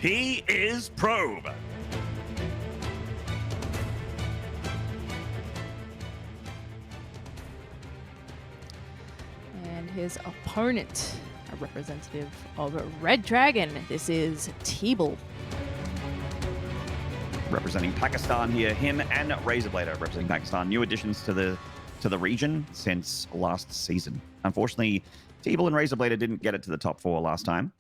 He is Probe. And his opponent, a representative of Red Dragon. This is TeebuL. Representing Pakistan here, him and Razorblade are representing Pakistan. New additions to the region since last season. Unfortunately, TeebuL and Razorblade didn't get it to the top 4 last time.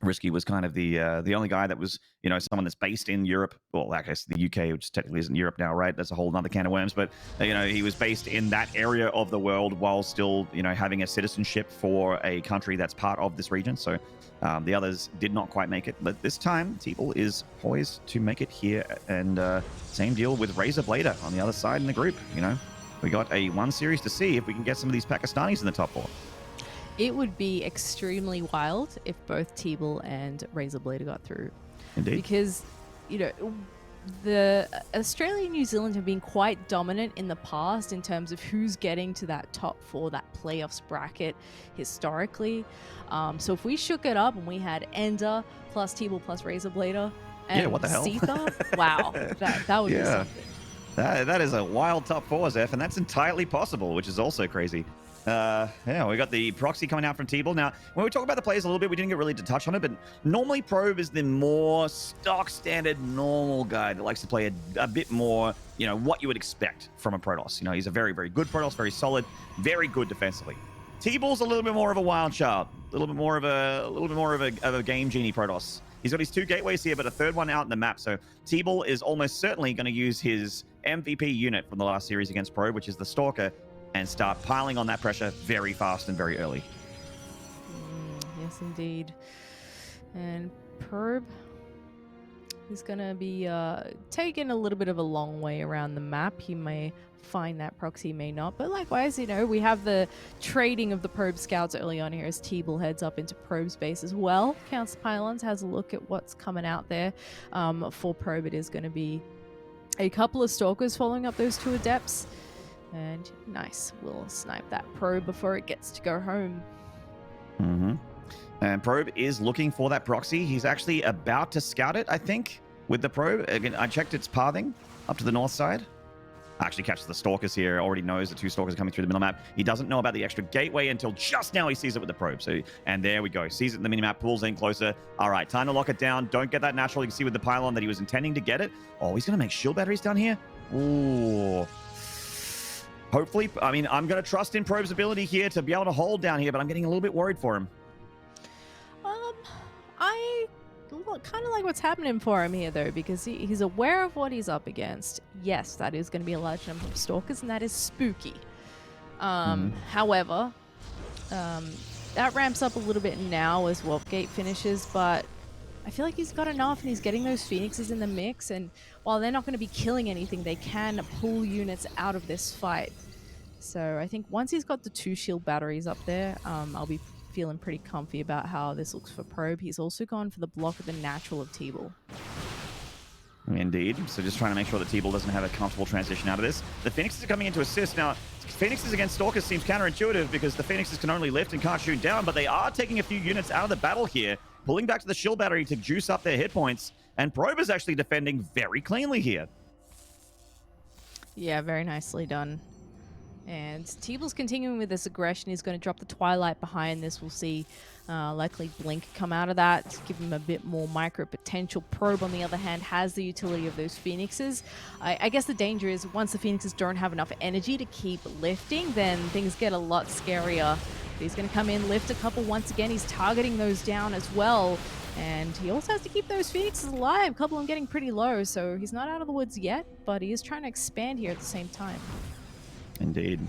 Risky was kind of the only guy that was, you know, someone that's based in Europe. Well, I guess the UK, which technically isn't Europe now, right? That's a whole other can of worms. But, you know, he was based in that area of the world while still, you know, having a citizenship for a country that's part of this region. So the others did not quite make it. But this time, TeebuL is poised to make it here. And same deal with Razorblader on the other side in the group. You know, we got a 1 series to see if we can get some of these Pakistanis in the top 4. It would be extremely wild if both TeebuL and Razorblade got through. Indeed. Because, you know, the Australia and New Zealand have been quite dominant in the past in terms of who's getting to that top 4, that playoffs bracket historically. So if we shook it up and we had Ender plus TeebuL plus Razorblader and what the hell? Sitha, wow, that would be something. That is a wild top 4, Zeph, and that's entirely possible, which is also crazy. Yeah, we got the proxy coming out from TeebuL. Now, when we talk about the players a little bit, we didn't get really to touch on it, but normally Probe is the more stock standard normal guy that likes to play a bit more, you know, what you would expect from a Protoss. You know, he's a very, very good Protoss, very solid, very good defensively. TeebuL's a little bit more of a wild child, a little bit more of a game genie Protoss. He's got his 2 gateways here, but a 3rd one out in the map. So TeebuL is almost certainly going to use his MVP unit from the last series against Probe, which is the Stalker, and start piling on that pressure very fast and very early. Yes, indeed. And Probe, he's going to be taking a little bit of a long way around the map. He may find that proxy, may not. But likewise, you know, we have the trading of the Probe scouts early on here as TeebuL heads up into Probe's base as well. Counts the pylons, has a look at what's coming out there. For Probe, it is going to be a couple of Stalkers following up those 2 Adepts. And nice, we'll snipe that Probe before it gets to go home. And Probe is looking for that proxy. He's actually about to scout it, I think, with the Probe. Again, I checked its pathing up to the north side. Actually catches the Stalkers here. Already knows the 2 Stalkers are coming through the middle map. He doesn't know about the extra gateway until just now he sees it with the Probe. So, and there we go. Sees it in the minimap, pulls in closer. All right, time to lock it down. Don't get that natural. You can see with the pylon that he was intending to get it. Oh, he's going to make shield batteries down here. Ooh. Hopefully, I mean, I'm going to trust in Probe's ability here to be able to hold down here, but I'm getting a little bit worried for him. I kind of like what's happening for him here, though, because he's aware of what he's up against. Yes, that is going to be a large number of Stalkers, and that is spooky. However, that ramps up a little bit now as Wolfgate finishes, but I feel like he's got enough, and he's getting those Phoenixes in the mix, and while they're not going to be killing anything, they can pull units out of this fight. So I think once he's got the 2 shield batteries up there, I'll be feeling pretty comfy about how this looks for Probe. He's also gone for the block of the natural of TeebuL. Indeed. So just trying to make sure that TeebuL doesn't have a comfortable transition out of this. The Phoenixes are coming into assist. Now, Phoenixes against Stalkers seems counterintuitive because the Phoenixes can only lift and can't shoot down, but they are taking a few units out of the battle here, pulling back to the shield battery to juice up their hit points, and Probe is actually defending very cleanly here. Yeah, very nicely done. And TeebuL's continuing with this aggression. He's going to drop the Twilight behind this. We'll see likely Blink come out of that to give him a bit more micro potential. Probe, on the other hand, has the utility of those Phoenixes. I guess the danger is once the Phoenixes don't have enough energy to keep lifting, then things get a lot scarier. He's going to come in, lift a couple once again. He's targeting those down as well. And he also has to keep those Phoenixes alive. A couple of them getting pretty low, so he's not out of the woods yet, but he is trying to expand here at the same time. Indeed.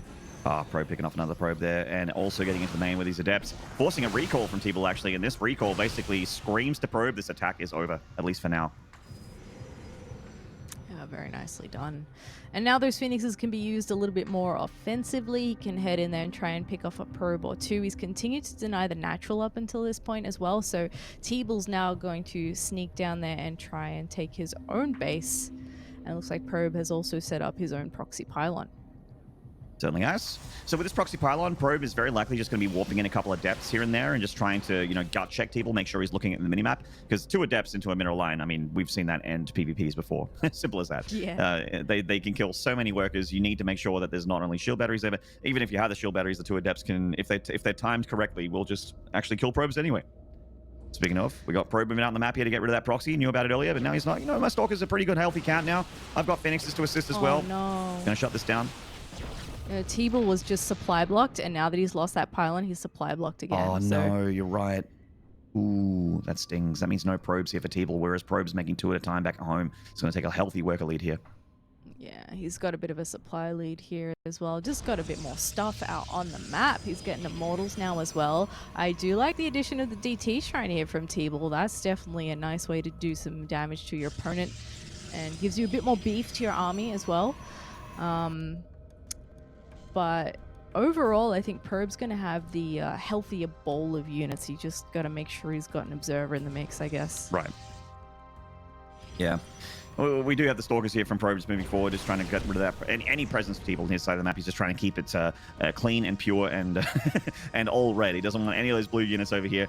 Probe picking off another Probe there, and also getting into the main with his Adepts, forcing a recall from TeebuL actually, and this recall basically screams to Probe this attack is over, at least for now. Yeah, very nicely done. And now those Phoenixes can be used a little bit more offensively. He can head in there and try and pick off a Probe or 2. He's continued to deny the natural up until this point as well, so TeebuL's now going to sneak down there and try and take his own base. And it looks like Probe has also set up his own proxy pylon. Certainly has. So with this proxy pylon, Probe is very likely just going to be warping in a couple of depths here and there and just trying to, you know, gut check TeebuL, make sure he's looking at the minimap. Because 2 adepts into a mineral line, I mean, we've seen that end PvPs before. Simple as that. Yeah. They can kill so many workers. You need to make sure that there's not only shield batteries there, but even if you have the shield batteries, the 2 adepts can, if they're timed correctly, will just actually kill Probes anyway. Speaking of, we got Probe moving out on the map here to get rid of that proxy. Knew about it earlier, but now he's not. You know, my Stalker's a pretty good healthy count now. I've got Phoenixes to assist as well. No. Gonna shut this down. TeebuL was just supply blocked, and now that he's lost that pylon, he's supply blocked again. Oh, no, you're right. Ooh, that stings. That means no probes here for TeebuL, whereas Probe's making 2 at a time back at home. It's going to take a healthy worker lead here. Yeah, he's got a bit of a supply lead here as well. Just got a bit more stuff out on the map. He's getting immortals now as well. I do like the addition of the DT shrine here from TeebuL. That's definitely a nice way to do some damage to your opponent and gives you a bit more beef to your army as well. But overall, I think Probe's going to have the healthier bowl of units. He just got to make sure he's got an observer in the mix, I guess. Right. Yeah. Well, we do have the Stalkers here from Probe just moving forward, just trying to get rid of that. Any presence of TeebuL on his side of the map, he's just trying to keep it clean and pure and and all red. He doesn't want any of those blue units over here.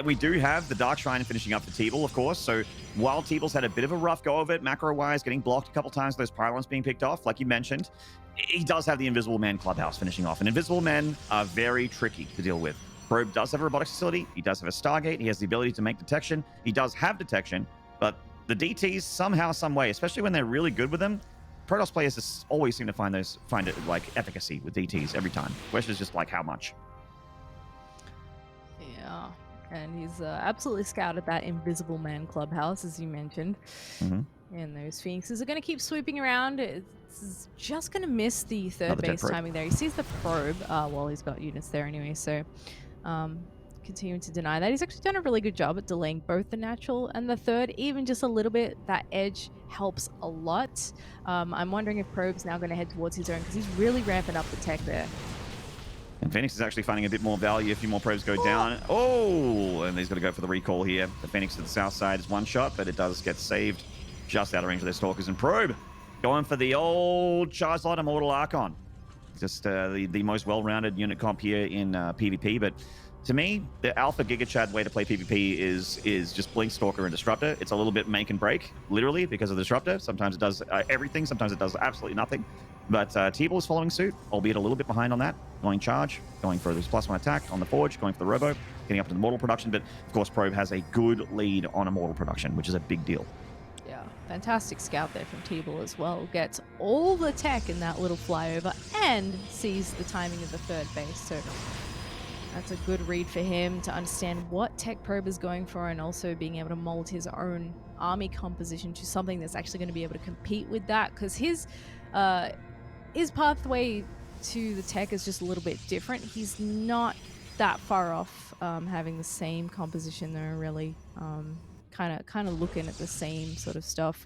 We do have the Dark Shrine finishing up for TeebuL, of course. So while TeebuL's had a bit of a rough go of it, macro-wise, getting blocked a couple times, those pylons being picked off, like you mentioned, he does have the Invisible Man Clubhouse finishing off. And Invisible Men are very tricky to deal with. Probe does have a robotics facility. He does have a Stargate. He has the ability to make detection. He does have detection, but the DTs somehow, some way, especially when they're really good with them, Protoss players just always seem to find it like efficacy with DTs every time. The question is just like how much. Yeah, and he's absolutely scouted that Invisible Man Clubhouse, as you mentioned. And those Phoenixes are going to keep sweeping around. It's just going to miss the third base timing there. He sees the probe. Well, he's got units there anyway, so continuing to deny that. He's actually done a really good job at delaying both the natural and the third, even just a little bit. That edge helps a lot. I'm wondering if Probe's now going to head towards his own, because he's really ramping up the tech there. And Phoenix is actually finding a bit more value. A few more probes go down. Oh, and he's got to go for the recall here. The Phoenix to the south side is one shot, but it does get saved just out of range of their Stalkers. And Probe going for the old Charizard Immortal Archon. Just the most well-rounded unit comp here in PvP, but to me, the alpha Giga Chad way to play PvP is just Blink, Stalker, and Disruptor. It's a little bit make and break, literally, because of the Disruptor. Sometimes it does everything, sometimes it does absolutely nothing. But TeebuL is following suit, albeit a little bit behind on that. Going charge, going for this +1 attack on the Forge, going for the Robo, getting up to the Mortal production. But, of course, Probe has a good lead on Immortal production, which is a big deal. Yeah, fantastic scout there from TeebuL as well. Gets all the tech in that little flyover and sees the timing of the third base. So that's a good read for him to understand what tech Probe is going for, and also being able to mold his own army composition to something that's actually going to be able to compete with that, because his pathway to the tech is just a little bit different. He's not that far off having the same composition though, really. Kind of looking at the same sort of stuff.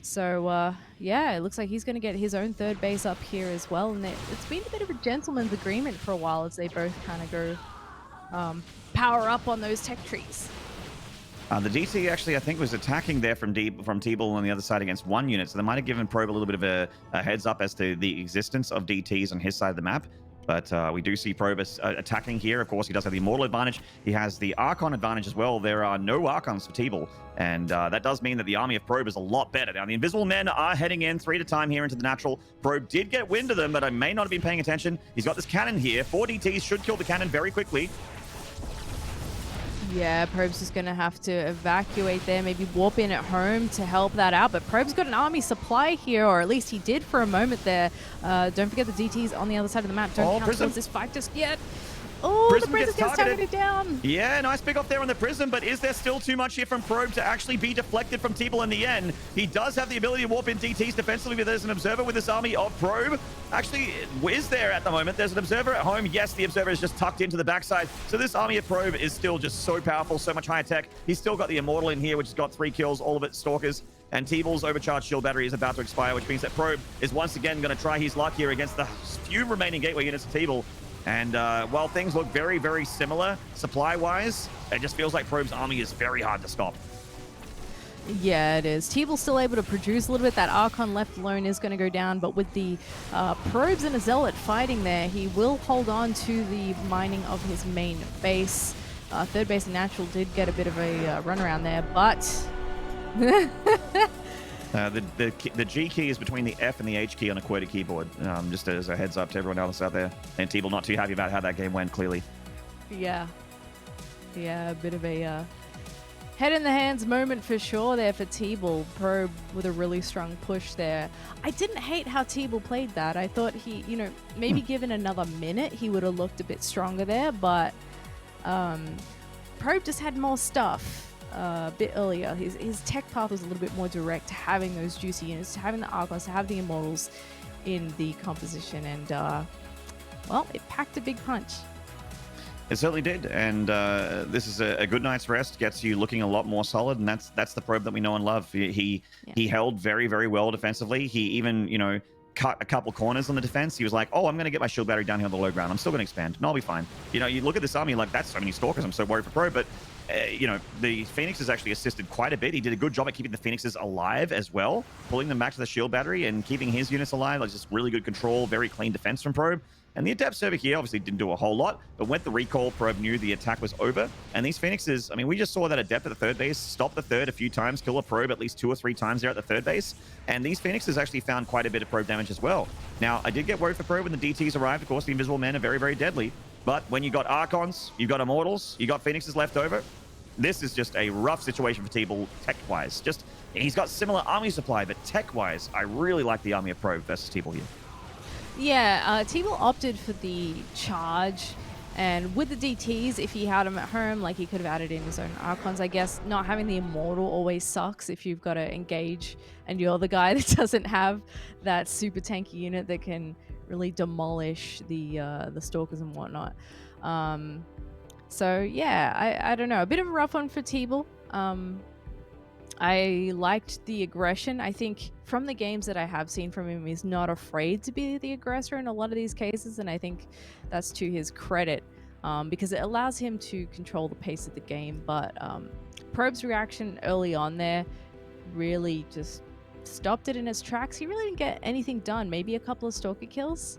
So yeah, it looks like he's going to get his own third base up here as well, and it's been a bit of a gentleman's agreement for a while as they both kind of go power up on those tech trees. The DT actually, I think, was attacking there from TeebuL on the other side against one unit, so they might have given Probe a little bit of a heads up as to the existence of DTs on his side of the map. But we do see Probe attacking here. Of course, he does have the Immortal advantage. He has the Archon advantage as well. There are no Archons for TeebuL, and that does mean that the army of Probe is a lot better. Now, the Invisible Men are heading in 3 at a time here into the natural. Probe did get wind of them, but I may not have been paying attention. He's got this cannon here. 4 DTs should kill the cannon very quickly. Yeah, Probe's just going to have to evacuate there, maybe warp in at home to help that out. But Probe's got an army supply here, or at least he did for a moment there. Don't forget the DTs on the other side of the map. Don't count towards this fight just yet. Oh, the Prism gets targeted down. Yeah, nice pick off there on the Prism, but is there still too much here from Probe to actually be deflected from TeebuL in the end? He does have the ability to warp in DTs defensively, but there's an Observer with this army of Probe. Actually, is there at the moment? There's an Observer at home. Yes, the Observer is just tucked into the backside. So this army of Probe is still just so powerful, so much higher tech. He's still got the Immortal in here, which has got 3 kills, all of it Stalkers. And TeebuL's overcharged shield battery is about to expire, which means that Probe is once again going to try his luck here against the few remaining gateway units of TeebuL. And while things look very, very similar supply-wise, it just feels like Probe's army is very hard to stop. Yeah, it is. TeebuL still able to produce a little bit. That Archon left alone is going to go down, but with the probes and a Zealot fighting there, he will hold on to the mining of his main base. Third base and Natural did get a bit of a run around there, but... The G key is between the F and the H key on a QWERTY keyboard, just as a heads up to everyone else out there. And TeebuL not too happy about how that game went, clearly. Yeah. Yeah, a bit of a head in the hands moment for sure there for TeebuL. Probe with a really strong push there. I didn't hate how TeebuL played that. I thought he, you know, maybe given another minute, he would have looked a bit stronger there, but Probe just had more stuff. A bit earlier. His tech path was a little bit more direct, having those juicy units, having the Archons, to have the Immortals in the composition, and well, it packed a big punch. It certainly did, and this is a good night's rest. Gets you looking a lot more solid, and that's the Probe that we know and love. He held very, very well defensively. He even, you know, cut a couple corners on the defense. He was like, oh, I'm going to get my shield battery down here on the low ground. I'm still going to expand. No, I'll be fine. You know, you look at this army, like, that's so many Stalkers. I'm so worried for Probe, but you know, the Phoenixes actually assisted quite a bit. He did a good job at keeping the Phoenixes alive as well, pulling them back to the shield battery and keeping his units alive. Like, just really good control, very clean defense from Probe. And the Adepts over here obviously didn't do a whole lot, but with the recall, Probe knew the attack was over. And these Phoenixes, I mean, we just saw that Adept at the third base stop the third a few times, kill a Probe at least 2 or 3 times there at the third base. And these Phoenixes actually found quite a bit of Probe damage as well. Now, I did get worried for Probe when the DTs arrived. Of course, the Invisible Men are very, very deadly. But when you got Archons, you got Immortals, you got Phoenixes left over, this is just a rough situation for TeebuL tech-wise. Just, he's got similar army supply, but tech-wise, I really like the army of Probe versus TeebuL here. Yeah, TeebuL opted for the charge, and with the DTs, if he had them at home, like, he could have added in his own Archons. I guess not having the Immortal always sucks if you've got to engage and you're the guy that doesn't have that super tanky unit that can really demolish the Stalkers and whatnot. So yeah, I don't know, a bit of a rough one for TeebuL. I liked the aggression. I think from the games that I have seen from him, he's not afraid to be the aggressor in a lot of these cases, and I think that's to his credit, because it allows him to control the pace of the game. But Probe's reaction early on there really just stopped it in its tracks. He really didn't get anything done, maybe a couple of Stalker kills,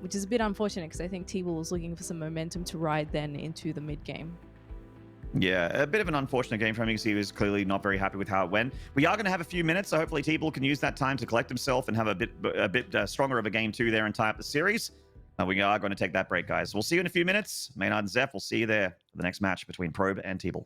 which is a bit unfortunate because I think TeebuL was looking for some momentum to ride then into the mid game. Yeah, a bit of an unfortunate game for him because he was clearly not very happy with how it went. We are going to have a few minutes, so hopefully TeebuL can use that time to collect himself and have a bit stronger of a game too there and tie up the series. We are going to take that break, guys. We'll see you in a few minutes. Maynard and Zeph, we'll see you there for the next match between Probe and TeebuL.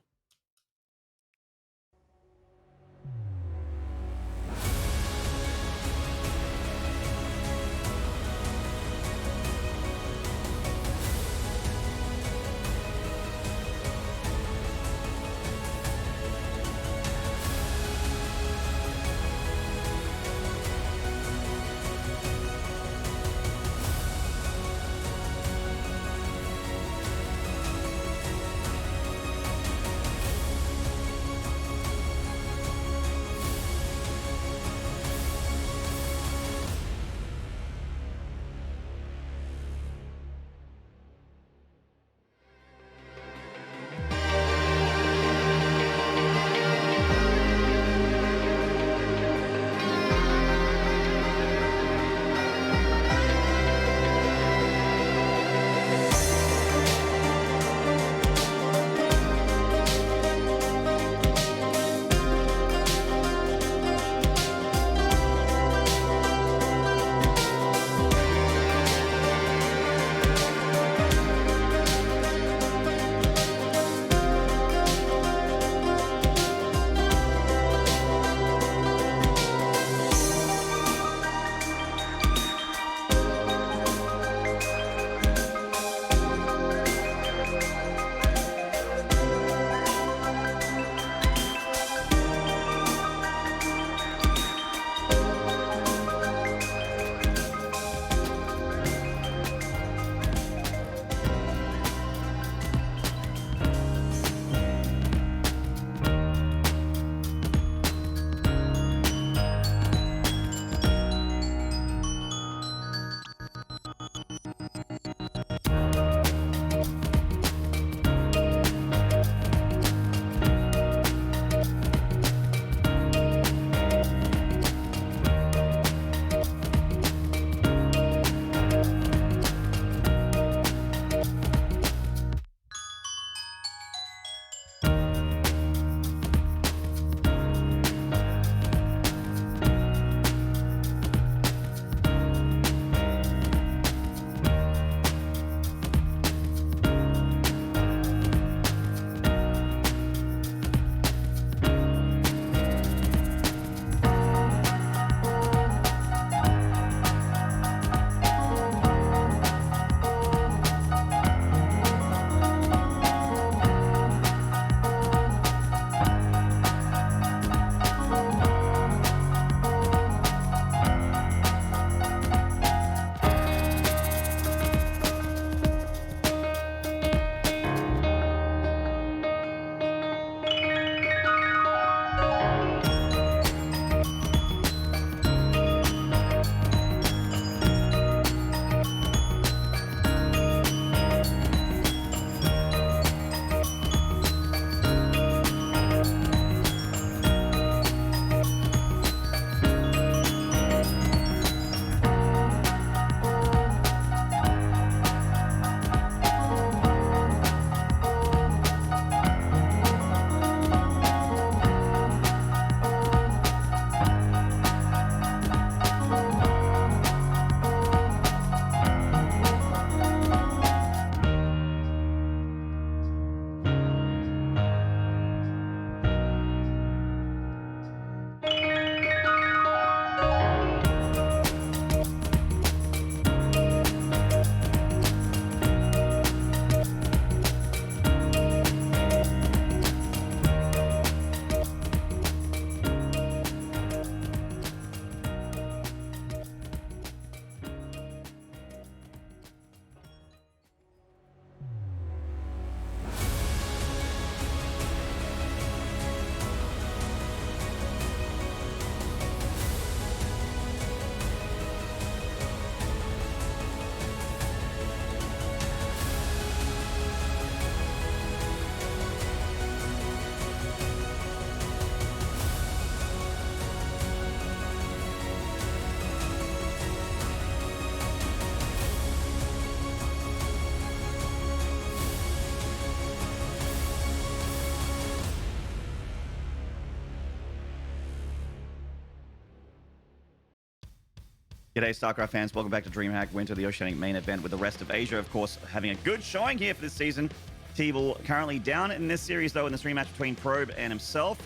G'day, StarCraft fans. Welcome back to DreamHack Winter, the Oceanic main event with the rest of Asia, of course, having a good showing here for this season. TeebuL currently down in this series, though, in this rematch between Probe and himself.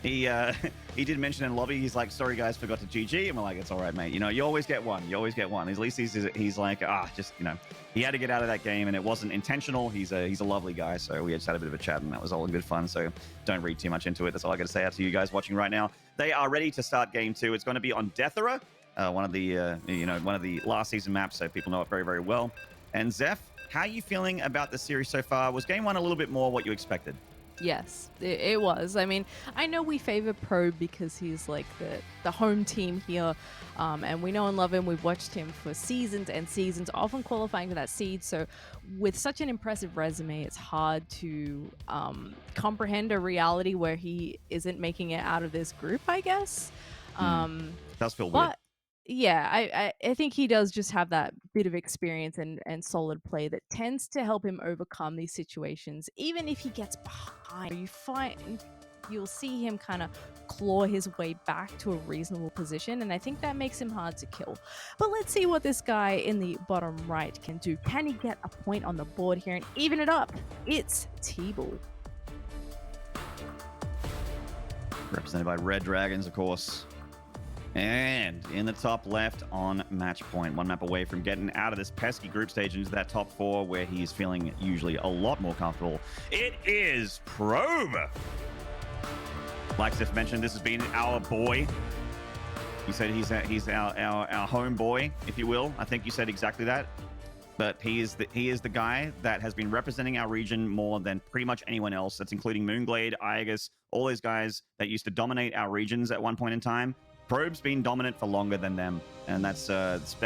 He did mention in lobby, he's like, sorry, guys, forgot to GG. And we're like, it's all right, mate. You know, you always get one. You always get one. At least he's like, just, you know, he had to get out of that game, and it wasn't intentional. He's a lovely guy. So we just had a bit of a chat, and that was all in good fun. So don't read too much into it. That's all I got to say out to you guys watching right now. They are ready to start game 2. It's going to be on Deathera. One of the last season maps, so people know it very, very well. And Zeph, how are you feeling about the series so far? Was game 1 a little bit more what you expected? Yes, it was. I mean, I know we favor Probe because he's like the home team here, and we know and love him. We've watched him for seasons and seasons, often qualifying for that seed. So with such an impressive resume, it's hard to comprehend a reality where he isn't making it out of this group, I guess. Does feel weird. Yeah, I think he does just have that bit of experience and solid play that tends to help him overcome these situations. Even if he gets behind, you'll see him kind of claw his way back to a reasonable position, and I think that makes him hard to kill. But let's see what this guy in the bottom right can do. Can he get a point on the board here and even it up? It's TeebuL. Represented by Red Dragons, of course. And in the top left on match point, one map away from getting out of this pesky group stage into that top 4 where he's feeling usually a lot more comfortable. It is Probe. Like Steph mentioned, this has been our boy. You said he's our home boy, if you will. I think you said exactly that. But he is the guy that has been representing our region more than pretty much anyone else. That's including Moonglade, Iagus, all those guys that used to dominate our regions at one point in time. Probe's been dominant for longer than them, and that's that's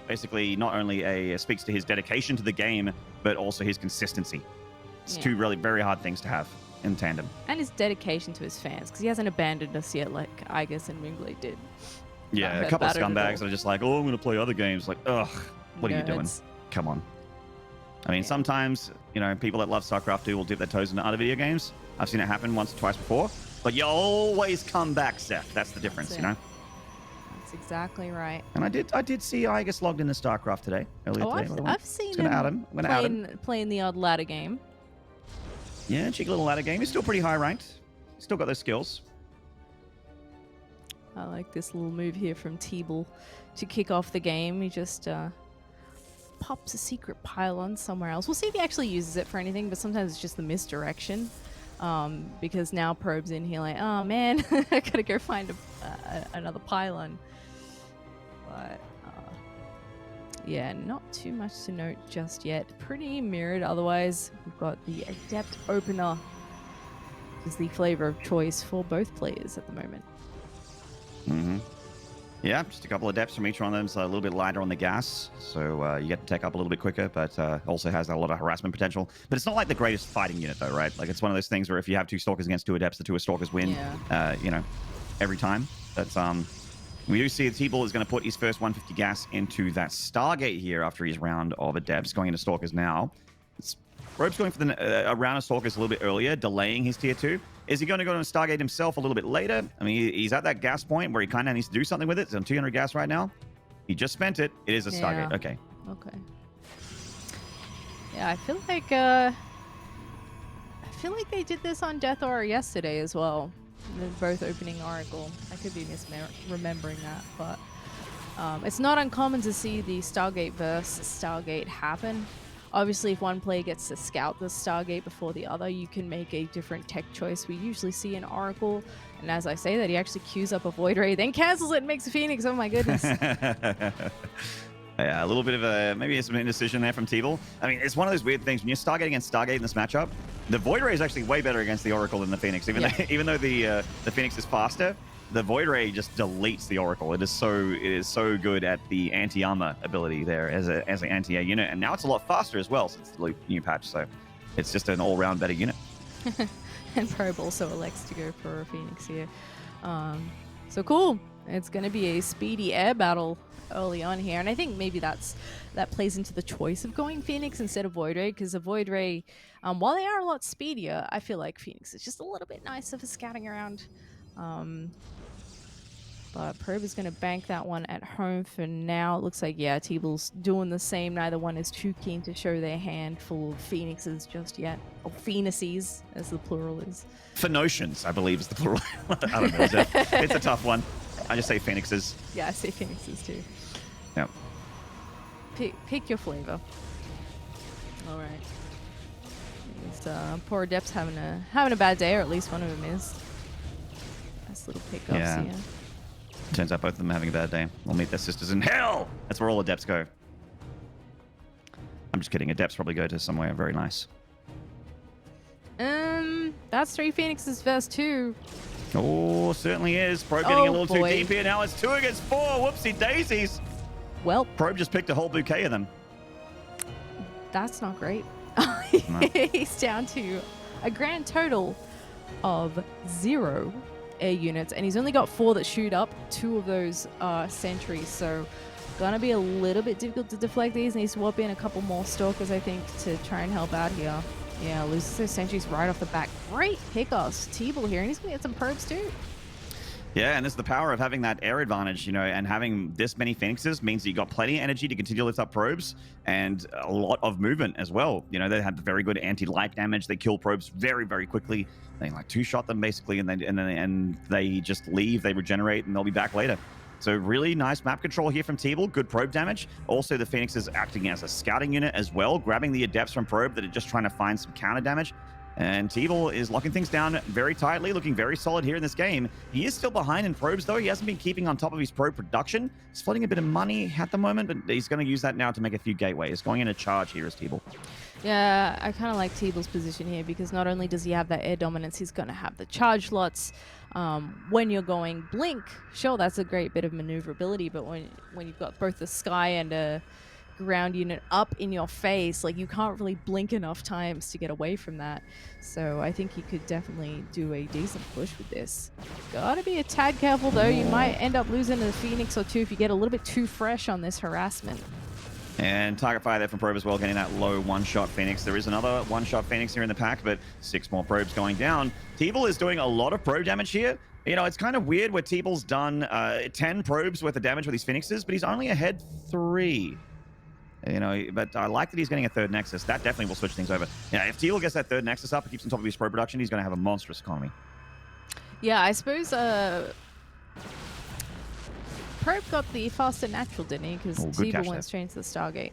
basically not only speaks to his dedication to the game, but also his consistency. It's two really very hard things to have in tandem. And his dedication to his fans, because he hasn't abandoned us yet like Iagus and Moonglade did. Yeah, a couple of scumbags are just like, oh, I'm going to play other games. Like, ugh, what are you doing? Come on. I mean, sometimes, you know, people that love StarCraft 2 will dip their toes into other video games. I've seen it happen once or twice before. But you always come back, Seth. That's the difference, you know? That's exactly right. And I did see Iagus logged into StarCraft today. Earlier today. I've seen him playing the odd ladder game. Yeah, cheeky little ladder game. He's still pretty high ranked. He's still got those skills. I like this little move here from TeebuL to kick off the game. He just pops a secret pylon somewhere else. We'll see if he actually uses it for anything, but sometimes it's just the misdirection. Because now Probe's in here like, oh man, I gotta go find another pylon. But yeah, not too much to note just yet. Pretty mirrored otherwise. We've got the Adept Opener, which is the flavor of choice for both players at the moment. Yeah, just a couple of depths from each one of them, so a little bit lighter on the gas, so you get to tech up a little bit quicker, but also has a lot of harassment potential. But it's not like the greatest fighting unit, though, right? Like, it's one of those things where if you have 2 Stalkers against 2 Adepts, the 2 Stalkers win, you know, every time. But we do see that TeebuL is going to put his first 150 gas into that Stargate here after his round of Adepts, going into Stalkers now. Probe's going for a round of Stalkers a little bit earlier, delaying his tier 2. Is he going to go to Stargate himself a little bit later? I mean, he's at that gas point where he kind of needs to do something with it. It's on 200 gas right now. He just spent it. It is a Stargate. Okay. Yeah, I feel like they did this on Death Aura yesterday as well. They're both opening Oracle. I could be remembering that, but it's not uncommon to see the Stargate versus Stargate happen. Obviously, if one player gets to scout the Stargate before the other, you can make a different tech choice. We usually see an Oracle, and as I say that, he actually queues up a Void Ray, then cancels it and makes a Phoenix. Oh my goodness. Yeah, a little bit of maybe some indecision there from TeebuL. I mean, it's one of those weird things. When you're Stargate against Stargate in this matchup, the Void Ray is actually way better against the Oracle than the Phoenix. Even though the Phoenix is faster, the Void Ray just deletes the Oracle. It is so good at the anti-armor ability there as an anti-air unit, and now it's a lot faster as well since the new patch. So it's just an all-round better unit. And Probe also elects to go for a Phoenix here. So cool. It's going to be a speedy air battle early on here, and I think maybe that plays into the choice of going Phoenix instead of Void Ray, because the Void Ray, while they are a lot speedier, I feel like Phoenix is just a little bit nicer for scouting around. But Probe is going to bank that one at home for now. It looks like, yeah, TeebuL's doing the same. Neither one is too keen to show their hand full of phoenixes just yet. Or phoenices, as the plural is. Phoenicians, I believe, is the plural. I don't know. It's a tough one. I just say phoenixes. Yeah, I say phoenixes too. Yep. Pick your flavor. All right. Poor Adept's having a bad day, or at least one of them is. Nice little pickups here. Turns out both of them are having a bad day. We'll meet their sisters in hell. That's where all Adepts go. I'm just kidding. Adepts probably go to somewhere very nice. That's 3 Phoenixes versus 2. Oh, certainly is. Probe getting a little too deep here. Now it's 2 against 4. Whoopsie daisies. Well, Probe just picked a whole bouquet of them. That's not great. No. He's down to a grand total of 0 air units, and he's only got 4 that shoot up, 2 of those are sentries, so gonna be a little bit difficult to deflect these. Needs to swap in a couple more stalkers, I think, to try and help out here. Yeah, loses those sentries right off the back. Great pickoffs, TeebuL here, and he's gonna get some probes too. Yeah, and this is the power of having that air advantage, you know, and having this many Phoenixes means that you got plenty of energy to continue to lift up probes and a lot of movement as well. You know, they have very good anti-light damage. They kill probes very, very quickly. They like 2-shot them basically, and they just leave. They regenerate, and they'll be back later. So really nice map control here from TeebuL. Good probe damage. Also, the Phoenix is acting as a scouting unit as well, grabbing the Adepts from probe that are just trying to find some counter damage. And TeebuL is locking things down very tightly, looking very solid here in this game. He is still behind in probes, though. He hasn't been keeping on top of his probe production. He's floating a bit of money at the moment, but he's going to use that now to make a few gateways. Going in a charge here is TeebuL. Yeah, I kind of like TeebuL's position here because not only does he have that air dominance, he's going to have the charge lots. When you're going blink, sure, that's a great bit of maneuverability, but when you've got both the sky and a ground unit up in your face, like, you can't really blink enough times to get away from that. So I think he could definitely do a decent push with this. Gotta be a tad careful though. You might end up losing a Phoenix or 2 if you get a little bit too fresh on this harassment. And target fire there from probe as well, getting that low one-shot Phoenix. There is another one-shot Phoenix here in the pack, but 6 more probes going down. TeebuL is doing a lot of probe damage here. You know, it's kind of weird where TeebuL's done 10 probes worth of damage with these Phoenixes, but he's only ahead 3. You know, but I like that he's getting a 3rd Nexus. That definitely will switch things over. Yeah, if TeebuL gets that 3rd Nexus up and keeps on top of his pro production, he's going to have a monstrous economy. Yeah, I suppose Probe got the faster natural, didn't he? Because TeebuL went straight into the Stargate.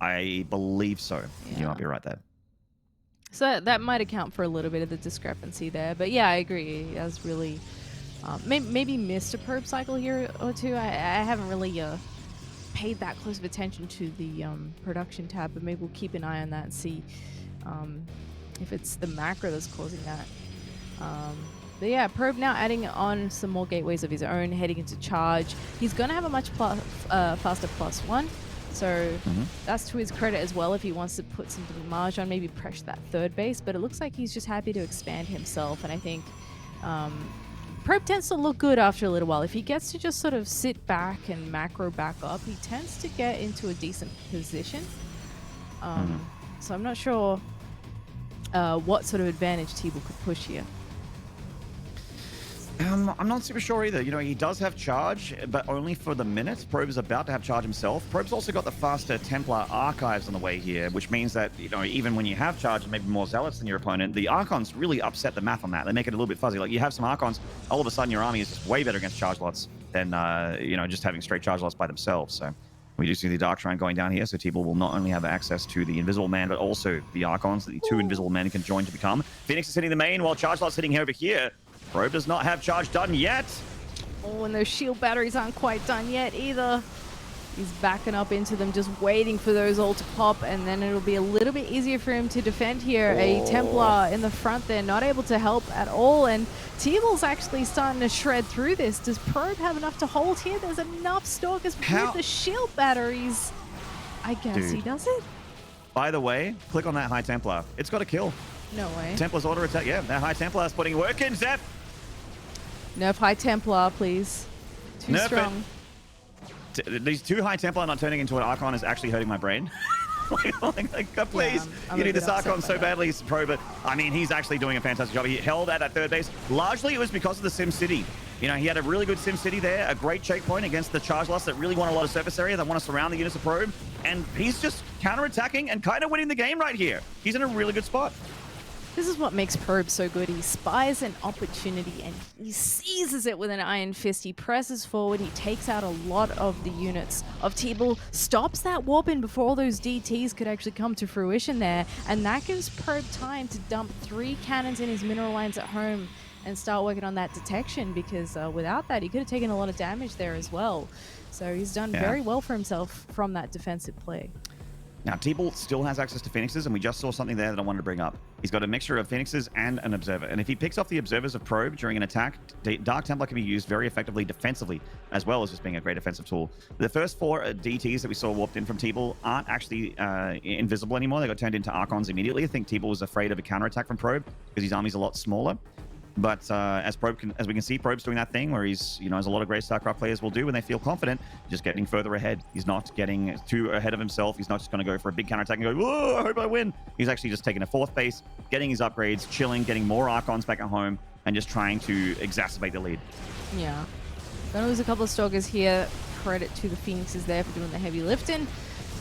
I believe so. Yeah. You might be right there. So that might account for a little bit of the discrepancy there. But yeah, I agree. He has really maybe missed a probe cycle here or 2. I haven't really paid that close of attention to the production tab, but maybe we'll keep an eye on that and see if it's the macro that's causing that. But yeah, Probe now adding on some more gateways of his own, heading into charge. He's going to have a much faster +1, so that's to his credit as well if he wants to put some damage on, maybe pressure that 3rd base, but it looks like he's just happy to expand himself, and I think Probe tends to look good after a little while. If he gets to just sort of sit back and macro back up, he tends to get into a decent position. So I'm not sure what sort of advantage TeebuL could push here. I'm not super sure either. You know, he does have charge, but only for the minute. Probe is about to have charge himself. Probe's also got the faster Templar archives on the way here, which means that, you know, even when you have charge and maybe more zealots than your opponent, the Archons really upset the math on that. They make it a little bit fuzzy. Like, you have some Archons, all of a sudden your army is just way better against charge lots than, you know, just having straight charge lots by themselves. So we do see the Dark Shrine going down here, so TeebuL will not only have access to the Invisible Man, but also the Archons that the 2 Invisible Men can join to become. Phoenix is hitting the main, while charge lots hitting over here. Probe does not have charge done yet. Oh, and those shield batteries aren't quite done yet either. He's backing up into them, just waiting for those all to pop, and then it'll be a little bit easier for him to defend here. A Templar in the front there, not able to help at all, and TeebuL's actually starting to shred through this. Does Probe have enough to hold here? There's enough Stalkers with the shield batteries. I guess he does it. By the way, click on that High Templar. It's got a kill. No way. Templar's auto attack. Yeah, that High Templar is putting work in, Zep. Nerf High Templar, please. Too strong. These 2 High Templar not turning into an Archon is actually hurting my brain. Please, I'm you a need bit this Archon upset so by that. badly, Pro, but I mean, he's actually doing a fantastic job. He held at third base. Largely, it was because of the Sim City. You know, he had a really good Sim City there, a great checkpoint against the charge loss that really want a lot of surface area. They want to surround the units of Probe, and he's just counter-attacking and kind of winning the game right here. He's in a really good spot. This is what makes Probe so good. He spies an opportunity and he seizes it with an iron fist. He presses forward. He takes out a lot of the units of TeebuL, stops that warp in before all those DTs could actually come to fruition there. And that gives Probe time to dump 3 cannons in his mineral lines at home and start working on that detection, because without that, he could have taken a lot of damage there as well. So he's done very well for himself from that defensive play. Now, TeebuL still has access to Phoenixes, and we just saw something there that I wanted to bring up. He's got a mixture of Phoenixes and an Observer, and if he picks off the Observers of Probe during an attack, Dark Templar can be used very effectively defensively, as well as just being a great offensive tool. The first 4 DTs that we saw warped in from TeebuL aren't actually invisible anymore. They got turned into Archons immediately. I think TeebuL was afraid of a counterattack from Probe because his army's a lot smaller. But as we can see, Probe's doing that thing where he's, as a lot of great StarCraft players will do when they feel confident, just getting further ahead. He's not getting too ahead of himself. He's not just going to go for a big counterattack and go, whoa, I hope I win. He's actually just taking a 4th base, getting his upgrades, chilling, getting more Archons back at home, and just trying to exacerbate the lead. Yeah. Gonna lose a couple of Stalkers here. Credit to the Phoenixes there for doing the heavy lifting.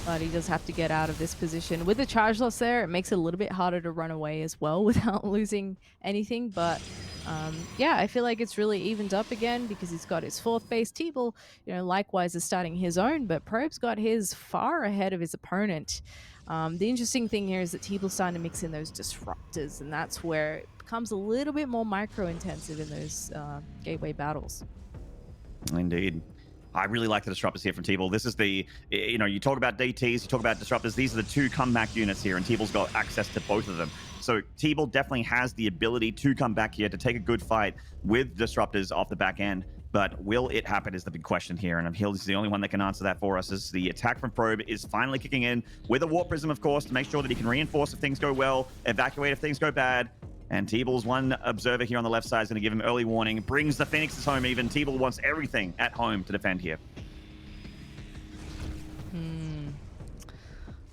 But he does have to get out of this position. With the charge loss there, it makes it a little bit harder to run away as well without losing anything. But yeah, I feel like it's really evened up again because he's got his 4th base. TeebuL, likewise is starting his own, but Probe's got his far ahead of his opponent. The interesting thing here is that TeebuL's starting to mix in those disruptors, and that's where it becomes a little bit more micro-intensive in those gateway battles. Indeed. I really like the disruptors here from TeebuL. This is the, you talk about DTs, you talk about disruptors. These are the 2 comeback units here, and TeebuL's got access to both of them. So TeebuL definitely has the ability to come back here to take a good fight with disruptors off the back end. But will it happen is the big question here, and he's the only one that can answer that for us. As the attack from Probe is finally kicking in with a Warp Prism, of course, to make sure that he can reinforce if things go well, evacuate if things go bad. And TeebuL's one Observer here on the left side is going to give him early warning. Brings the Phoenixes home even. TeebuL wants everything at home to defend here.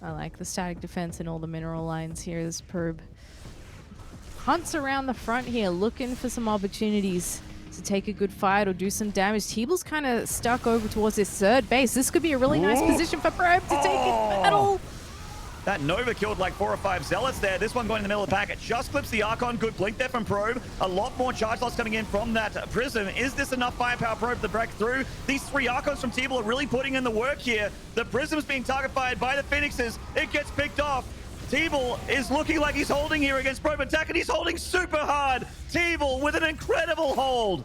I like the static defense and all the mineral lines here. This Probe hunts around the front here, looking for some opportunities to take a good fight or do some damage. TeebuL's kind of stuck over towards his 3rd base. This could be a really nice position for Probe to take his battle. That Nova killed like 4 or 5 Zealots there. This one going in the middle of the pack. It just clips the Archon. Good blink there from Probe. A lot more charge loss coming in from that Prism. Is this enough firepower, Probe, to break through? These 3 Archons from TeebuL are really putting in the work here. The Prism's being target fired by the Phoenixes. It gets picked off. TeebuL is looking like he's holding here against Probe Attack, and he's holding super hard. TeebuL with an incredible hold.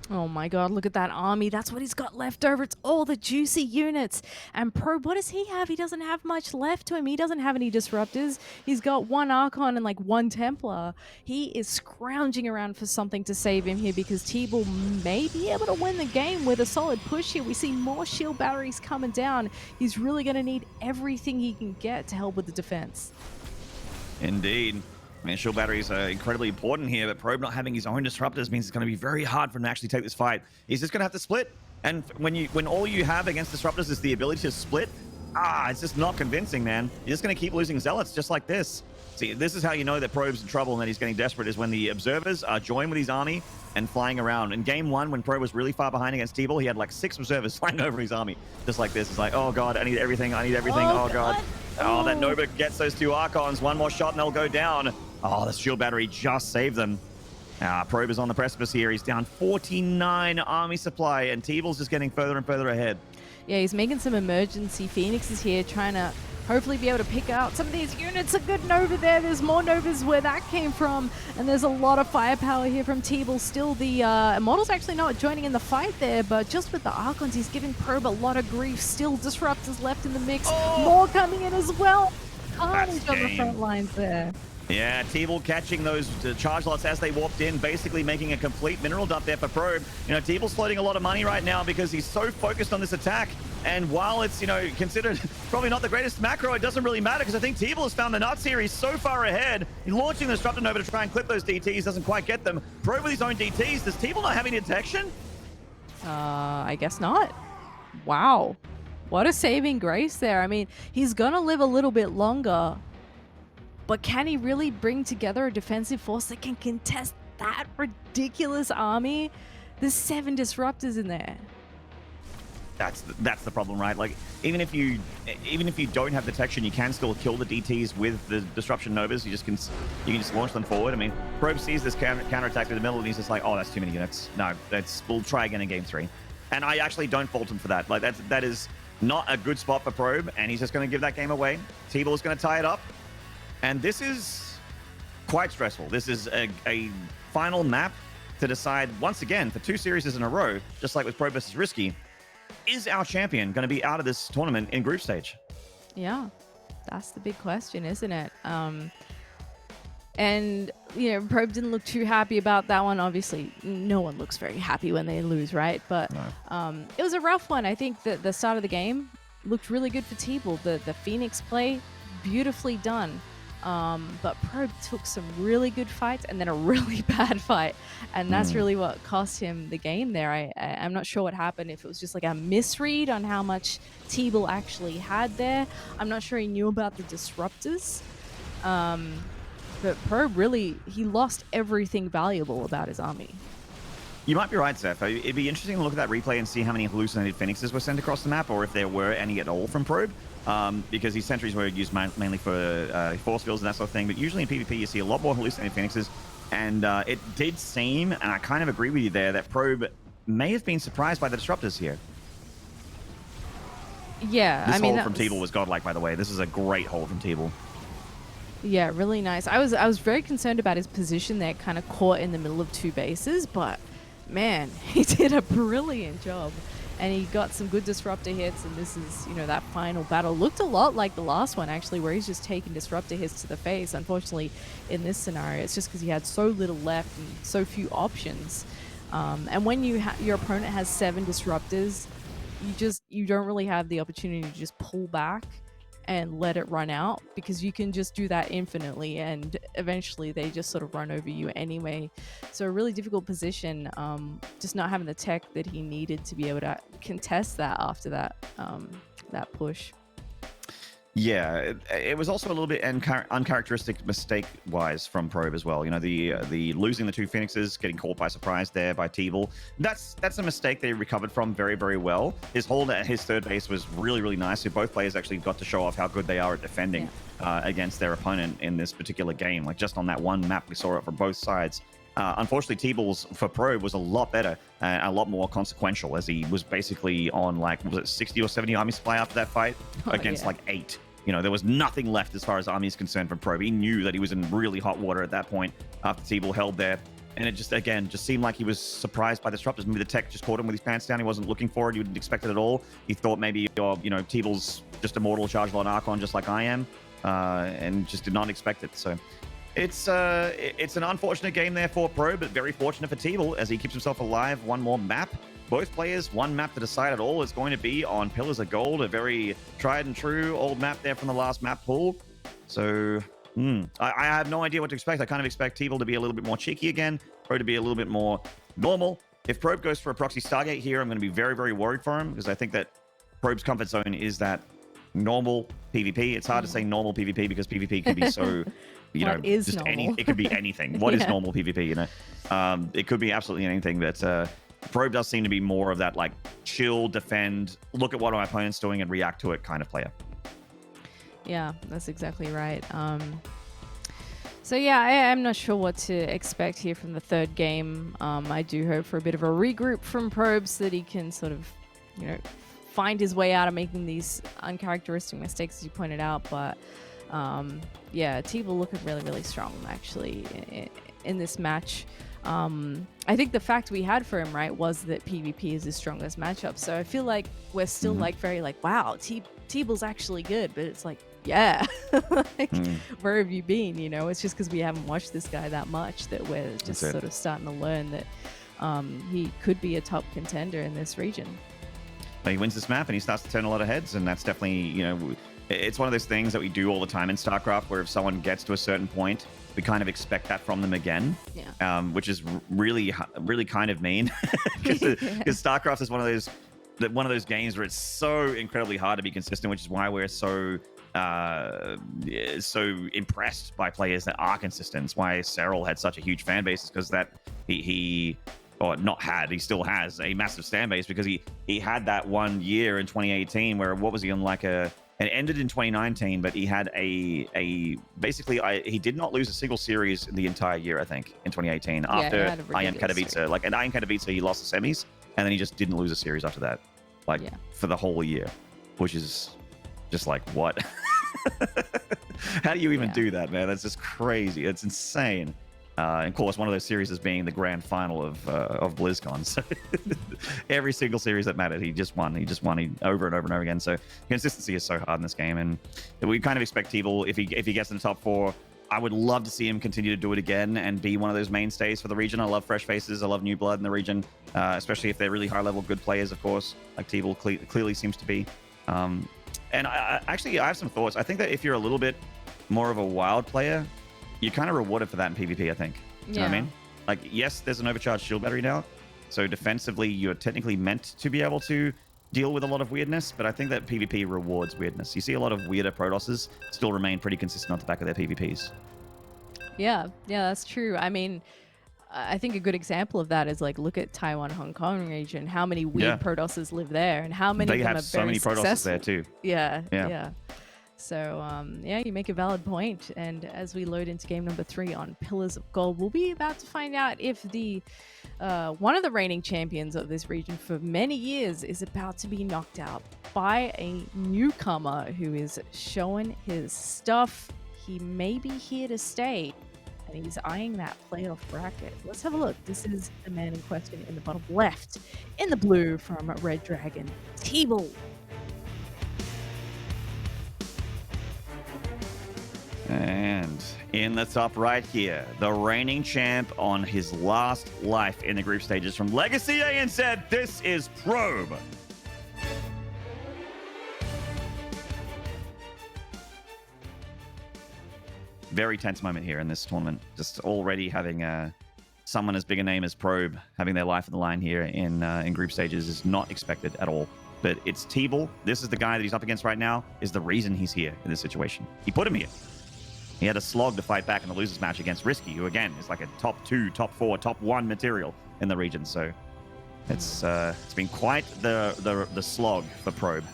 Oh my god, look at that army. That's what he's got left over. It's all the juicy units. And Probe, what does he have? He doesn't have much left to him. He doesn't have any disruptors. He's got 1 Archon and like 1 Templar. He is scrounging around for something to save him here because TeebuL may be able to win the game with a solid push here. We see more shield batteries coming down. He's really going to need everything he can get to help with the defense. Indeed. I mean, shield batteries are incredibly important here, but Probe not having his own disruptors means it's going to be very hard for him to actually take this fight. He's just going to have to split. And when all you have against disruptors is the ability to split, it's just not convincing, man. You're just going to keep losing Zealots just like this. See, this is how you know that Probe's in trouble and that he's getting desperate, is when the Observers are joined with his army and flying around. In game 1, when Probe was really far behind against TeebuL, he had like 6 Observers flying over his army. Just like this. It's like, oh god, I need everything, I need everything, oh god. Oh, that Nova gets those 2 Archons. 1 more shot and they'll go down. Oh, the shield battery just saved them. Probe is on the precipice here. He's down 49 army supply, and TeebuL's just getting further and further ahead. Yeah, he's making some emergency Phoenixes here, trying to hopefully be able to pick out some of these units. A good Nova there. There's more Novas where that came from, and there's a lot of firepower here from TeebuL. Still, the Immortal's actually not joining in the fight there, but just with the Archons, he's giving Probe a lot of grief. Still disruptors left in the mix. More coming in as well. Carnage on the front lines there. Yeah, TeebuL catching those charge lots as they warped in, basically making a complete mineral dump there for Probe. TeebuL's floating a lot of money right now because he's so focused on this attack. And while it's, considered probably not the greatest macro, it doesn't really matter because I think TeebuL has found the nuts here. He's so far ahead. He's launching the Disruptor Nova to try and clip those DTs, doesn't quite get them. Probe with his own DTs. Does TeebuL not have any detection? I guess not. Wow. What a saving grace there. I mean, he's gonna live a little bit longer, but can he really bring together a defensive force that can contest that ridiculous army? There's 7 disruptors in there. That's the problem, right? Like, even if you don't have detection, you can still kill the DTs with the disruption novas. You can just launch them forward. I mean, Probe sees this counterattack through the middle, and he's just like, oh, that's too many units. No, we'll try again in game 3. And I actually don't fault him for that. Like, that is not a good spot for Probe, and he's just going to give that game away. TeebuL is going to tie it up, and this is quite stressful. This is a final map to decide once again for 2 series in a row, just like with Probe versus Risky. Is our champion going to be out of this tournament in group stage? Yeah, that's the big question, isn't it? And, you know, Probe didn't look too happy about that one. Obviously, no one looks very happy when they lose, right? But no. It was a rough one. I think that the start of the game looked really good for TeebuL. The Phoenix play, beautifully done. But Probe took some really good fights and then a really bad fight. And that's really what cost him the game there. I'm not sure what happened, if it was just like a misread on how much TeebuL actually had there. I'm not sure he knew about the disruptors. But Probe really, he lost everything valuable about his army. You might be right, Zeph. It'd be interesting to look at that replay and see how many hallucinated Phoenixes were sent across the map, or if there were any at all from Probe. Because these sentries were used mainly for force fields and that sort of thing. But usually in PvP, you see a lot more hallucinated Phoenixes. And it did seem, and I kind of agree with you there, that Probe may have been surprised by the disruptors here. Yeah, this hold from TeebuL was godlike, by the way. This is a great hold from TeebuL. Yeah, really nice. I was very concerned about his position there, kind of caught in the middle of 2 bases, but man, he did a brilliant job. And he got some good disruptor hits, and this is, you know, that final battle looked a lot like the last one, actually, where he's just taking disruptor hits to the face. Unfortunately, in this scenario, it's just because he had so little left and so few options. And when your opponent has 7 disruptors, you don't really have the opportunity to just pull back and let it run out, because you can just do that infinitely, and eventually they just sort of run over you anyway. So a really difficult position, just not having the tech that he needed to be able to contest that after that that push. Yeah, it was also a little bit uncharacteristic mistake-wise from Probe as well. You know, the losing the 2 Phoenixes, getting caught by surprise there by TeebuL. That's a mistake they recovered from very, very well. His hold at his third base was really, really nice. So both players actually got to show off how good they are at defending against their opponent in this particular game. Like, just on that one map, we saw it from both sides. Unfortunately, TeebuL's for Probe was a lot better and a lot more consequential, as he was basically on, like, was it 60 or 70 army supply after that fight against like 8. You know, there was nothing left as far as army is concerned for Probe. He knew that he was in really hot water at that point after TeebuL held there. And it just, again, just seemed like he was surprised by the disruptors. Maybe the tech just caught him with his pants down. He wasn't looking for it. You didn't expect it at all. He thought maybe, you know, TeebuL's just immortal, charged on Archon, just like I am, and just did not expect it. So it's an unfortunate game there for Probe, but very fortunate for TeebuL as he keeps himself alive. One more map. Both players, one map to decide it all is going to be on Pillars of Gold, a very tried and true old map there from the last map pool. So I have no idea what to expect. I kind of expect TeebuL to be a little bit more cheeky again, Probe to be a little bit more normal. If Probe goes for a proxy Stargate here, I'm going to be very, very worried for him, because I think that Probe's comfort zone is that normal PvP. It's hard to say normal PvP because PvP can be so, you know, just it could be anything. What is normal PvP, you know? It could be absolutely anything, but Probe does seem to be more of that, like, chill, defend, look at what my opponent's doing and react to it kind of player. Yeah, that's exactly right. So yeah, I'm not sure what to expect here from the third game. I do hope for a bit of a regroup from Probe so that he can sort of, you know, find his way out of making these uncharacteristic mistakes, as you pointed out. But yeah, TeebuL looking really, really strong, actually, in this match. I think the fact we had for him, right, was that PvP is his strongest matchup. So I feel like we're still like very like, wow, TeebuL's actually good, but it's like, yeah, like, where have you been? You know, it's just because we haven't watched this guy that much that we're just sort of starting to learn that he could be a top contender in this region. But he wins this map and he starts to turn a lot of heads, and that's definitely, you know, it's one of those things that we do all the time in StarCraft, where if someone gets to a certain point, we kind of expect that from them again, which is really, really kind of mean, because StarCraft is one of those one of those games where it's so incredibly hard to be consistent, which is why we're so impressed by players that are consistent. It's why Serral had such a huge fan base, because that he still has a massive fan base, because he had that 1 year in 2018 where, what was he on, like it ended in 2019, but he had basically he did not lose a single series in the entire year, I think, in 2018. Yeah, after Iron Katowice. Katowice. Like, at Iron Katowice, he lost the semis, and then he just didn't lose a series after that, for the whole year, which is just like, what? How do you even do that, man? That's just crazy. It's insane. And of course, one of those series is being the grand final of BlizzCon. So every single series that mattered, he just won. He over and over and over again. So consistency is so hard in this game, and we kind of expect TeebuL, if he gets in the top 4, I would love to see him continue to do it again and be one of those mainstays for the region. I love fresh faces. I love new blood in the region, especially if they're really high-level good players, of course, like TeebuL clearly seems to be. And I have some thoughts. I think that if you're a little bit more of a wild player, you're kind of rewarded for that in PvP, I think. You know what I mean? Like, yes, there's an overcharged shield battery now, so defensively, you're technically meant to be able to deal with a lot of weirdness, but I think that PvP rewards weirdness. You see a lot of weirder Protosses still remain pretty consistent on the back of their PvPs. Yeah, that's true. I mean, I think a good example of that is, like, look at Taiwan, Hong Kong region. How many weird Protosses live there, and how many of them are so very many Protosses successful. there too. Yeah. So, you make a valid point. And as we load into game number 3 on Pillars of Gold, we'll be about to find out if the one of the reigning champions of this region for many years is about to be knocked out by a newcomer who is showing his stuff. He may be here to stay, and he's eyeing that playoff bracket. Let's have a look. This is the man in question in the bottom left. In the blue from Red Dragon, TeebuL. And in the top right here, the reigning champ on his last life in the group stages from Legacy ANZ, this is Probe. Very tense moment here in this tournament. Just already having someone as big a name as Probe having their life on the line here in group stages is not expected at all. But it's TeebuL. This is the guy that he's up against right now, is the reason he's here in this situation. He put him here. He had a slog to fight back in the losers match against Risky, who again is like a top 2, top 4, top 1 material in the region. So it's been quite the slog for Probe.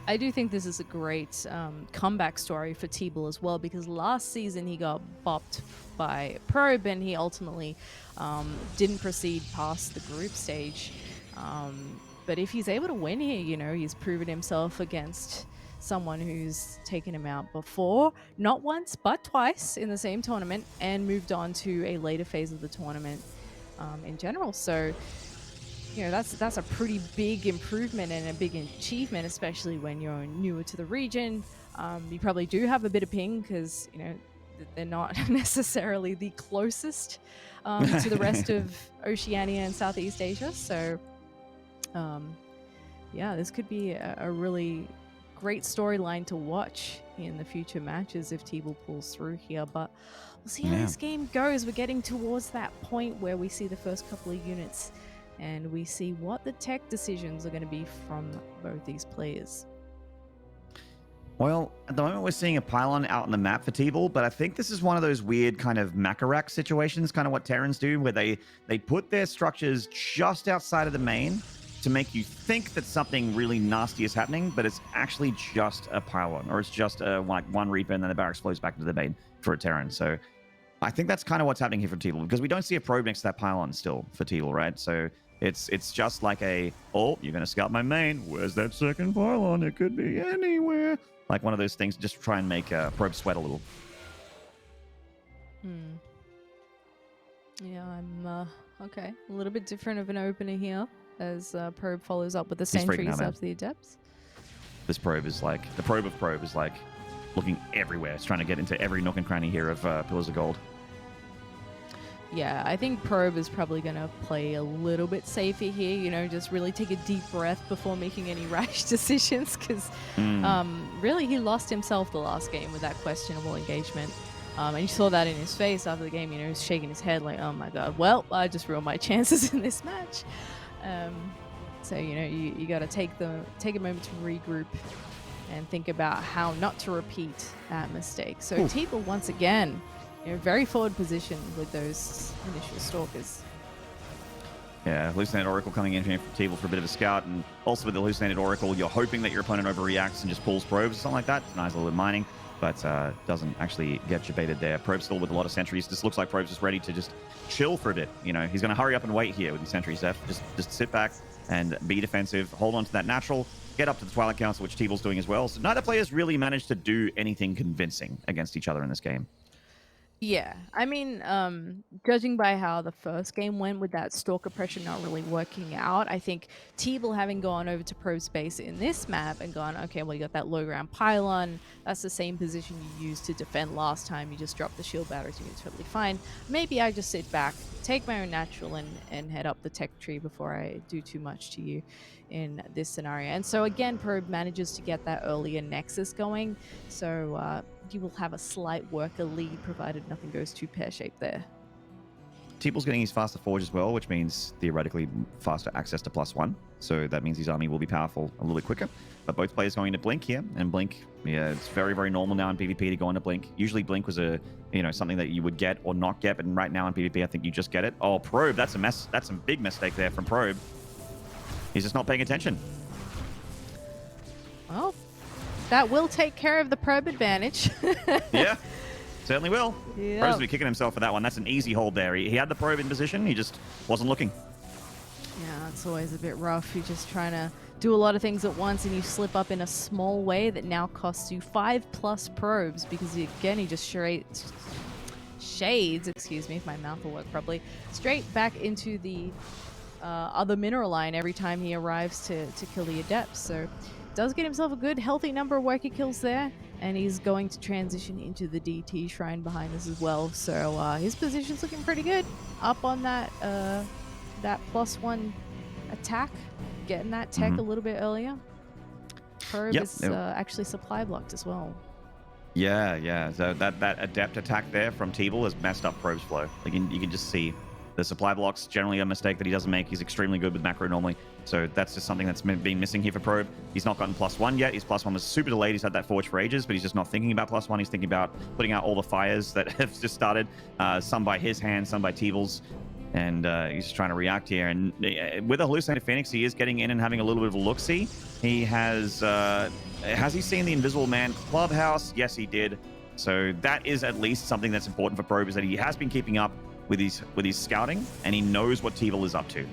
I do think this is a great comeback story for TeebuL as well, because last season he got bopped by Probe and he ultimately didn't proceed past the group stage. But if he's able to win here, he's proven himself against someone who's taken him out before, not once but twice in the same tournament, and moved on to a later phase of the tournament in general. So that's a pretty big improvement and a big achievement, especially when you're newer to the region. You probably do have a bit of ping because they're not necessarily the closest to the rest of Oceania and Southeast Asia. So this could be a really great storyline to watch in the future matches if TeebuL pulls through here. But we'll see how this game goes. We're getting towards that point where we see the first couple of units and we see what the tech decisions are going to be from both these players. Well, at the moment we're seeing a pylon out on the map for TeebuL, but I think this is one of those weird kind of Macarak situations, kind of what Terrans do, where they put their structures just outside of the main to make you think that something really nasty is happening, but it's actually just a pylon, or it's just like one Reaper and then the barracks flows back into the main for a Terran. So I think that's kind of what's happening here for TeebuL, because we don't see a probe next to that pylon still for TeebuL, right? So it's just like you're going to scout my main. Where's that second pylon? It could be anywhere. Like one of those things, just try and make probe sweat a little. Yeah, I'm okay. A little bit different of an opener here as Probe follows up with the sentries up to the Adepts. This probe is like, the probe of Probe is like looking everywhere. It's trying to get into every nook and cranny here of Pillars of Gold. Yeah, I think Probe is probably going to play a little bit safer here, just really take a deep breath before making any rash decisions, because really he lost himself the last game with that questionable engagement. And you saw that in his face after the game, he was shaking his head like, oh my god, well, I just ruined my chances in this match. So, you know, you got to take a moment to regroup and think about how not to repeat that mistake. So TeebuL once again, you know, very forward position with those initial stalkers. Yeah, Hallucinated Oracle coming in here for TeebuL for a bit of a scout, and also with the Hallucinated Oracle, you're hoping that your opponent overreacts and just pulls probes or something like that. It's nice a little bit mining, but doesn't actually get you baited there. Probe still with a lot of sentries. This looks like Probe's just ready to just chill for a bit. You know, he's going to hurry up and wait here with these sentries, Zeph. Just sit back and be defensive, hold on to that natural, get up to the Twilight Council, which TeebuL's doing as well. So neither player's really managed to do anything convincing against each other in this game. Yeah, I mean, judging by how the first game went with that stalker pressure not really working out, I think TeebuL having gone over to probe space in this map and gone, okay, well, you got that low ground pylon, that's the same position you used to defend last time, you just dropped the shield batteries, you're totally fine. Maybe I just sit back, take my own natural and head up the tech tree before I do too much to you in this scenario. And so again, Probe manages to get that earlier Nexus going, so you will have a slight worker lead provided nothing goes too pear-shaped there. TeebuL's getting his faster forge as well, which means theoretically faster access to +1. So that means his army will be powerful a little bit quicker. But both players going to Blink here, and Blink, yeah, it's very, very normal now in PvP to go into Blink. Usually Blink was something that you would get or not get, but right now in PvP I think you just get it. Oh, Probe, that's a mess. That's a big mistake there from Probe. He's just not paying attention. Well, that will take care of the Probe advantage. Yeah. Certainly will. Yep. Probe's be kicking himself for that one. That's an easy hold there. He had the probe in position. He just wasn't looking. Yeah, it's always a bit rough. You're just trying to do a lot of things at once and you slip up in a small way that now costs you 5+ probes because, again, he just shades, excuse me if my mouth will work properly, straight back into the other mineral line every time he arrives to kill the Adepts. So does get himself a good, healthy number of worker kills there. And he's going to transition into the DT shrine behind us as well. So his position's looking pretty good. Up on that +1 attack, getting that tech a little bit earlier. Probe is actually supply blocked as well. Yeah. So that adept attack there from TeebuL has messed up Probe's flow. Like you can just see the supply blocks generally a mistake that he doesn't make. He's extremely good with macro normally. So that's just something that's been missing here for Probe. He's not gotten +1 yet. His +1 was super delayed. He's had that forge for ages, but he's just not thinking about +1. He's thinking about putting out all the fires that have just started, some by his hand, some by TeebuL's. And he's just trying to react here. And with a Hallucinated Phoenix, he is getting in and having a little bit of a look-see. He has he seen the Invisible Man Clubhouse? Yes, he did. So that is at least something that's important for Probe, is that he has been keeping up with his scouting, and he knows what TeebuL is up to.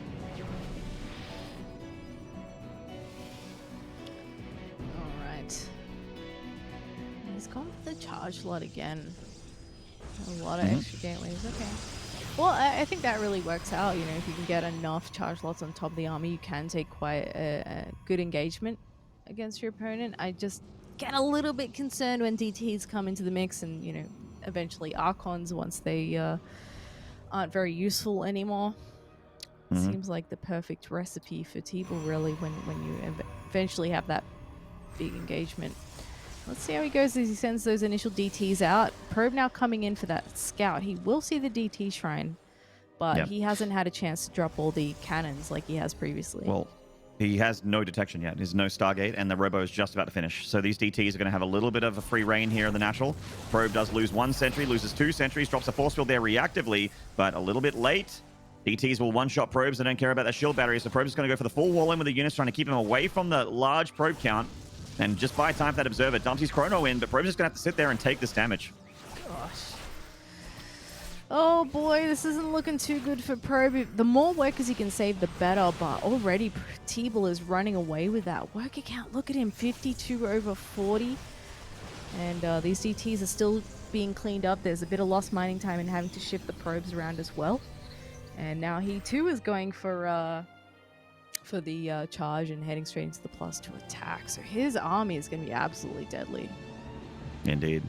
All right. He's gone for the charge lot again. A lot of extra gateways. Okay. Well, I think that really works out. You know, if you can get enough charge lots on top of the army, you can take quite a good engagement against your opponent. I just get a little bit concerned when DTs come into the mix, and you know, eventually Archons once they aren't very useful anymore. Seems like the perfect recipe for TeebuL, really, when you eventually have that big engagement. Let's see how he goes as he sends those initial DTs out. Probe now coming in for that scout. He will see the DT shrine, but he hasn't had a chance to drop all the cannons like he has previously. Well, he has no detection yet. There's no Stargate, and the Robo is just about to finish. So these DTs are going to have a little bit of a free reign here in the natural. Probe does lose 1 sentry, loses 2 sentries, drops a force field there reactively, but a little bit late. DTs will one-shot Probes. They don't care about that shield battery, so Probe's going to go for the full wall in with the units, trying to keep him away from the large probe count, and just buy time for that Observer. Dumps his Chrono in, but Probe's just going to have to sit there and take this damage. Gosh. Oh boy, this isn't looking too good for Probe. The more workers he can save, the better, but already TeebuL is running away with that worker count. Look at him, 52 over 40. And these DTs are still being cleaned up. There's a bit of lost mining time and having to shift the probes around as well. And now he too is going for the charge and heading straight into the +2 attack. So his army is going to be absolutely deadly. Indeed.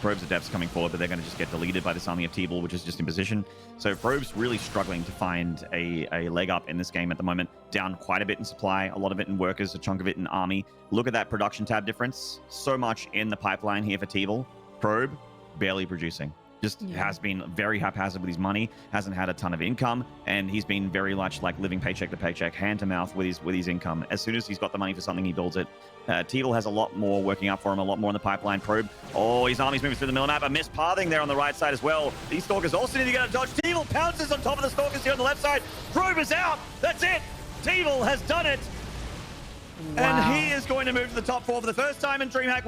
Probe's Adepts coming forward, but they're going to just get deleted by this army of TeebuL, which is just in position. So Probe's really struggling to find a leg up in this game at the moment. Down quite a bit in supply, a lot of it in workers, a chunk of it in army. Look at that production tab difference. So much in the pipeline here for TeebuL. Probe barely producing. just has been very haphazard with his money, hasn't had a ton of income, and he's been very much like living paycheck to paycheck, hand to mouth with his income. As soon as he's got the money for something, he builds it. TeebuL has a lot more working up for him, a lot more in the pipeline. Probe. Oh, his army's moving through the middle map. A missed pathing there on the right side as well. These Stalkers also need to get a dodge. TeebuL pounces on top of the Stalkers here on the left side. Probe is out. That's it. TeebuL has done it. Wow. And he is going to move to the top 4 for the first time in DreamHack.